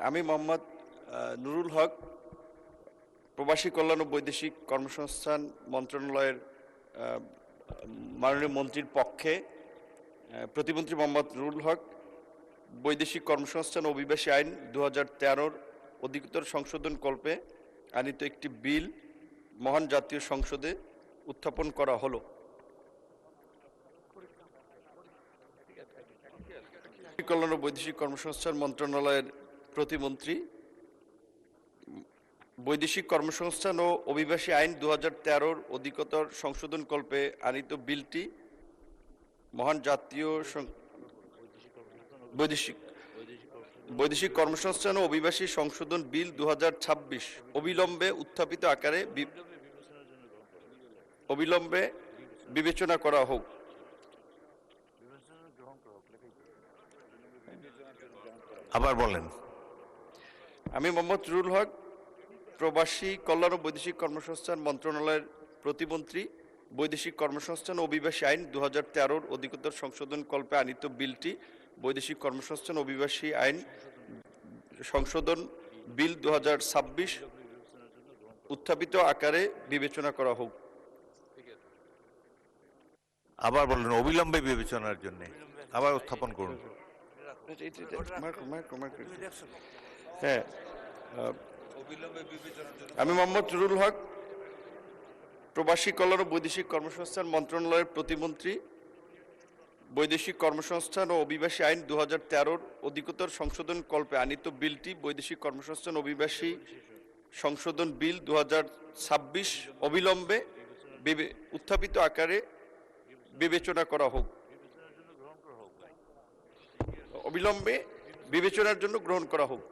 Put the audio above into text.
আমি মোহাম্মদ নুরুল হক, প্রবাসী কল্যাণ ও বৈদেশিক কর্মসংস্থান মন্ত্রণালয়ের মাননীয় মন্ত্রীর পক্ষে প্রতিমন্ত্রী মোহাম্মদ নুরুল হক বৈদেশিক কর্মসংস্থান ও অভিবাসী আইন 2013 অধিকতর সংশোধন কল্পে আনিত একটি বিল মহান জাতীয় সংসদে উত্থাপন করা হলো। কল্যাণ ও বৈদেশিক কর্মসংস্থান মন্ত্রণালয়ের প্রতিমন্ত্রী বৈদেশিক কর্মসংস্থান ও অভিবাসী আইন 2013 অধিকতর সংশোধন কল্পে আনিত বিলটি মহান জাতীয় বৈদেশিক কর্মসংস্থান ও অভিবাসী সংশোধন বিল 2026 অবিলম্বে বিবেচনা করা হোক। আবার বলেন। আমি মোহাম্মদ নুরুল হক, প্রবাসী কল্যাণ ও বৈদেশিক কর্মসংস্থান মন্ত্রণালয়ের প্রতিমন্ত্রী বৈদেশিক কর্মসংস্থান ও অভিবাসী আইন 2013 অধিকতর সংশোধন কল্পে আনিত বিলটি বৈদেশিক কর্মসংস্থান ও অভিবাসী আইন সংশোধন বিল 2026 উত্থাপিত আকারে বিবেচনা করা হোক। আবার বলেন, অবিলম্বে বিবেচনার জন্য আবার উত্থাপন করুন। হ্যাঁ, আমি মোহাম্মদ নুরুল হক, প্রবাসী কল্যাণ ও বৈদেশিক কর্মসংস্থান মন্ত্রণালয়ের প্রতিমন্ত্রী বৈদেশিক কর্মসংস্থান ও অভিবাসী আইন 2013 অধিকতর সংশোধন কল্পে আনিত বিলটি বৈদেশিক কর্মসংস্থান অভিবাসী সংশোধন বিল 2026 অবিলম্বে উত্থাপিত আকারে বিবেচনা করা হোক। অবিলম্বে বিবেচনার জন্য গ্রহণ করা হোক।